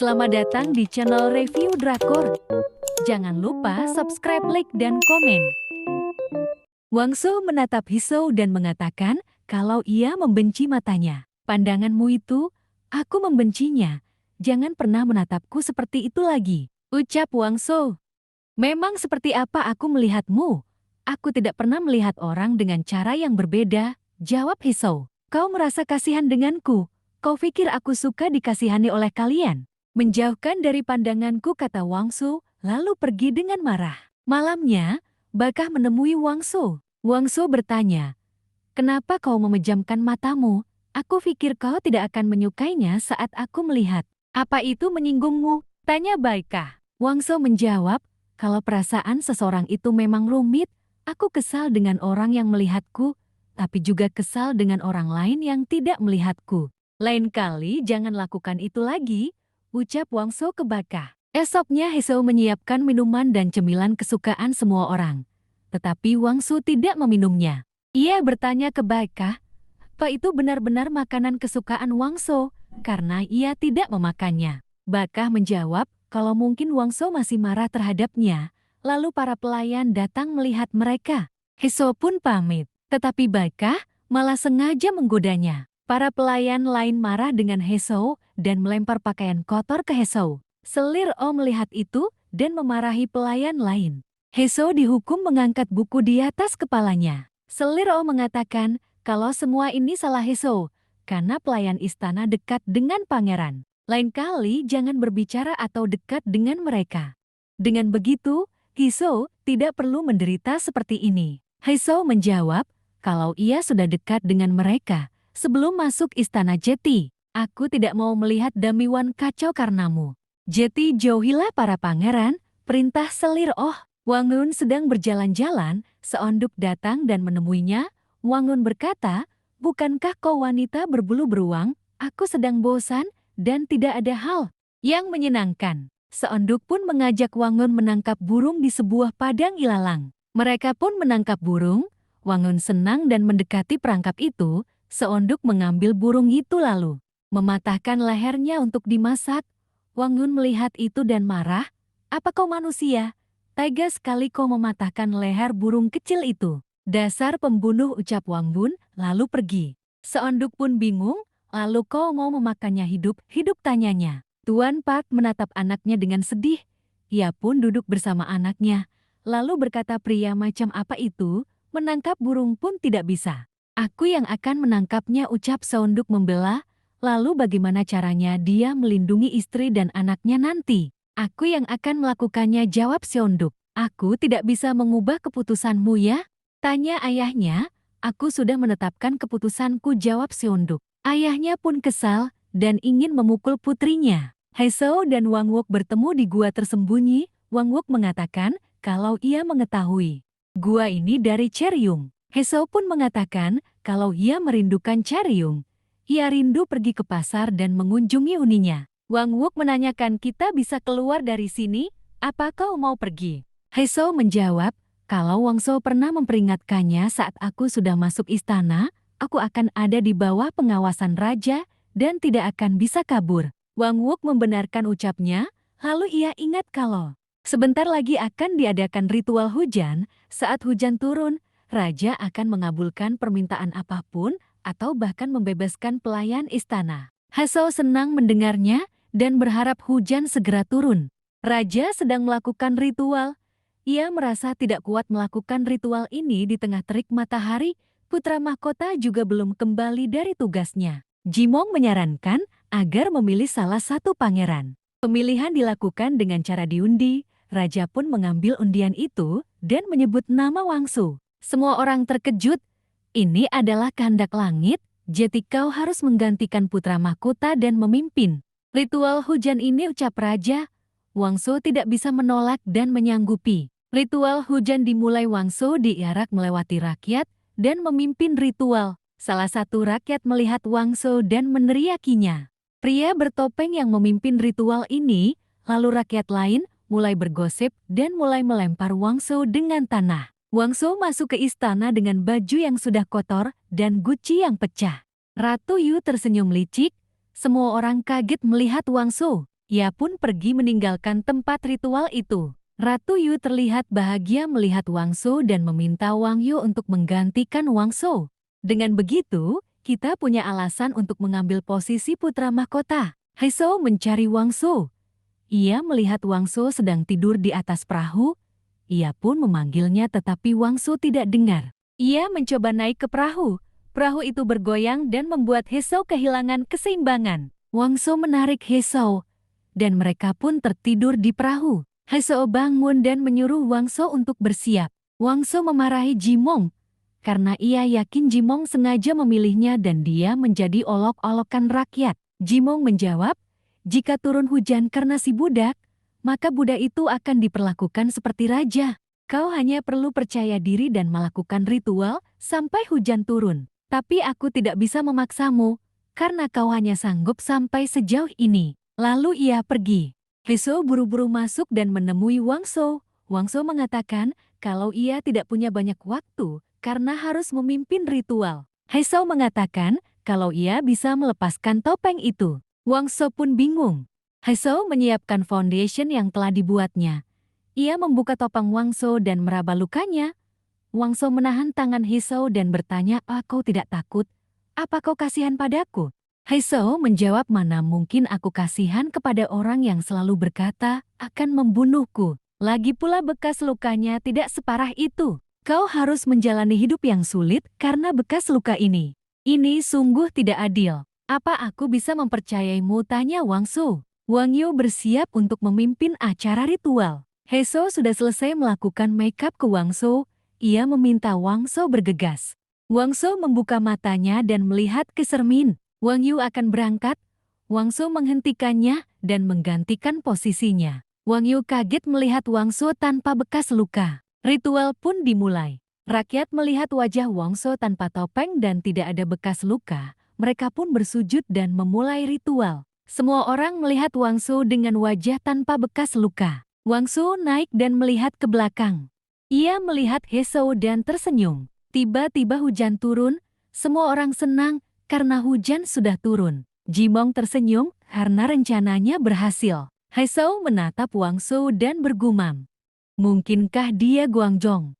Selamat datang di channel Review Drakor. Jangan lupa subscribe, like, dan komen. Wang Shu menatap Hisou dan mengatakan kalau ia membenci matanya. Pandanganmu itu, aku membencinya. Jangan pernah menatapku seperti itu lagi, ucap Wang Shu. Memang seperti apa aku melihatmu? Aku tidak pernah melihat orang dengan cara yang berbeda, jawab Hisou. Kau merasa kasihan denganku? Kau pikir aku suka dikasihani oleh kalian? Menjauhkan dari pandanganku, kata Wang Shu, lalu pergi dengan marah. Malamnya, Bakah menemui Wang Shu. Wang Shu bertanya, kenapa kau memejamkan matamu? Aku pikir kau tidak akan menyukainya saat aku melihat. Apa itu menyinggungmu? Tanya Bakah. Wang Shu menjawab, kalau perasaan seseorang itu memang rumit, aku kesal dengan orang yang melihatku, tapi juga kesal dengan orang lain yang tidak melihatku. Lain kali jangan lakukan itu lagi, ucap Wang Shu ke Bakah. Esoknya Hisou menyiapkan minuman dan cemilan kesukaan semua orang. Tetapi Wang Shu tidak meminumnya. Ia bertanya ke Bakah, apa itu benar-benar makanan kesukaan Wang Shu? Karena ia tidak memakannya. Bakah menjawab, kalau mungkin Wang Shu masih marah terhadapnya. Lalu para pelayan datang melihat mereka. Hisou pun pamit. Tetapi Bakah malah sengaja menggodanya. Para pelayan lain marah dengan Hisou dan melempar pakaian kotor ke Hisou. Selir O melihat itu dan memarahi pelayan lain. Hisou dihukum mengangkat buku di atas kepalanya. Selir O mengatakan kalau semua ini salah Hisou, karena pelayan istana dekat dengan pangeran. Lain kali jangan berbicara atau dekat dengan mereka. Dengan begitu, Hisou tidak perlu menderita seperti ini. Hisou menjawab, kalau ia sudah dekat dengan mereka, sebelum masuk istana Jeti, aku tidak mau melihat Damiwan kacau karenamu. Jeti, jauhilah para pangeran, perintah Selir Oh. Wang Yun sedang berjalan-jalan, Seonduk datang dan menemuinya. Wang Yun berkata, bukankah kau wanita berbulu beruang? Aku sedang bosan dan tidak ada hal yang menyenangkan. Seonduk pun mengajak Wang Yun menangkap burung di sebuah padang ilalang. Mereka pun menangkap burung. Wang Yun senang dan mendekati perangkap itu. Seonduk mengambil burung itu lalu mematahkan lehernya untuk dimasak. Wang Yun melihat itu dan marah. Apa kau manusia? Tega sekali kau mematahkan leher burung kecil itu. Dasar pembunuh, ucap Wang Yun, lalu pergi. Seonduk pun bingung, lalu kau mau memakannya hidup-hidup, tanyanya. Tuan Park menatap anaknya dengan sedih. Ia pun duduk bersama anaknya. Lalu berkata, pria macam apa itu, menangkap burung pun tidak bisa. Aku yang akan menangkapnya, ucap Seonduk membela. Lalu bagaimana caranya dia melindungi istri dan anaknya nanti? Aku yang akan melakukannya, jawab Seonduk. Aku tidak bisa mengubah keputusanmu ya? Tanya ayahnya. Aku sudah menetapkan keputusanku, jawab Seonduk. Ayahnya pun kesal dan ingin memukul putrinya. Hisou dan Wang Wok bertemu di gua tersembunyi. Wang Wok mengatakan kalau ia mengetahui gua ini dari Cheryung. Hisou pun mengatakan kalau ia merindukan Cheryung. Ia rindu pergi ke pasar dan mengunjungi uninya. Wang Wok menanyakan, kita bisa keluar dari sini? Apa kau mau pergi? Hisou menjawab, kalau Wang Shu pernah memperingatkannya saat aku sudah masuk istana, aku akan ada di bawah pengawasan raja dan tidak akan bisa kabur. Wang Wok membenarkan ucapnya, lalu ia ingat kalau sebentar lagi akan diadakan ritual hujan. Saat hujan turun, raja akan mengabulkan permintaan apapun atau bahkan membebaskan pelayan istana. Hisou senang mendengarnya dan berharap hujan segera turun. Raja sedang melakukan ritual. Ia merasa tidak kuat melakukan ritual ini di tengah terik matahari. Putra mahkota juga belum kembali dari tugasnya. Jimong menyarankan agar memilih salah satu pangeran. Pemilihan dilakukan dengan cara diundi. Raja pun mengambil undian itu dan menyebut nama Wang Shu. Semua orang terkejut. Ini adalah kehendak langit. Jadi kau harus menggantikan putra mahkota dan memimpin ritual hujan ini, ucap raja. Wang Shu tidak bisa menolak dan menyanggupi. Ritual hujan dimulai. Wang Shu diarak melewati rakyat dan memimpin ritual. Salah satu rakyat melihat Wang Shu dan meneriakinya. Pria bertopeng yang memimpin ritual ini, lalu rakyat lain mulai bergosip dan mulai melempar Wang Shu dengan tanah. Wang Shu masuk ke istana dengan baju yang sudah kotor dan guci yang pecah. Ratu Yu tersenyum licik. Semua orang kaget melihat Wang Shu. Ia pun pergi meninggalkan tempat ritual itu. Ratu Yu terlihat bahagia melihat Wang Shou dan meminta Wang Yu untuk menggantikan Wang Shou. Dengan begitu, kita punya alasan untuk mengambil posisi putra mahkota. He Shou mencari Wang Shou. Ia melihat Wang Shou sedang tidur di atas perahu. Ia pun memanggilnya tetapi Wang Shou tidak dengar. Ia mencoba naik ke perahu. Perahu itu bergoyang dan membuat He Shou kehilangan keseimbangan. Wang Shou menarik He Shou, dan mereka pun tertidur di perahu. He Shou bangun dan menyuruh Wang Shou untuk bersiap. Wang Shou memarahi Jimong, karena ia yakin Jimong sengaja memilihnya dan dia menjadi olok-olokan rakyat. Jimong menjawab, jika turun hujan karena si budak, maka budak itu akan diperlakukan seperti raja. Kau hanya perlu percaya diri dan melakukan ritual sampai hujan turun. Tapi aku tidak bisa memaksamu, karena kau hanya sanggup sampai sejauh ini. Lalu ia pergi. He Shou buru-buru masuk dan menemui Wang Shou. Wang Shou mengatakan kalau ia tidak punya banyak waktu karena harus memimpin ritual. He Shou mengatakan kalau ia bisa melepaskan topeng itu. Wang Shou pun bingung. He Shou menyiapkan foundation yang telah dibuatnya. Ia membuka topeng Wang Shou dan meraba lukanya. Wang Shou menahan tangan He Shou dan bertanya, kau tidak takut? Apa kau kasihan padaku? He Shou menjawab, mana mungkin aku kasihan kepada orang yang selalu berkata akan membunuhku. Lagi pula bekas lukanya tidak separah itu. Kau harus menjalani hidup yang sulit karena bekas luka ini. Ini sungguh tidak adil. Apa aku bisa mempercayaimu? Tanya Wang Shou. Wang Yu bersiap untuk memimpin acara ritual. He Shou sudah selesai melakukan make-up ke Wang Shou. Ia meminta Wang Shou bergegas. Wang Shou membuka matanya dan melihat ke cermin. Wang Yu akan berangkat. Wang Shou menghentikannya dan menggantikan posisinya. Wang Yu kaget melihat Wang Shou tanpa bekas luka. Ritual pun dimulai. Rakyat melihat wajah Wang Shou tanpa topeng dan tidak ada bekas luka. Mereka pun bersujud dan memulai ritual. Semua orang melihat Wang Shou dengan wajah tanpa bekas luka. Wang Shou naik dan melihat ke belakang. Ia melihat He Shou dan tersenyum. Tiba-tiba hujan turun. Semua orang senang karena hujan sudah turun. Jimong tersenyum karena rencananya berhasil. He Shou menatap Wang Shou dan bergumam. Mungkinkah dia Guanzhong?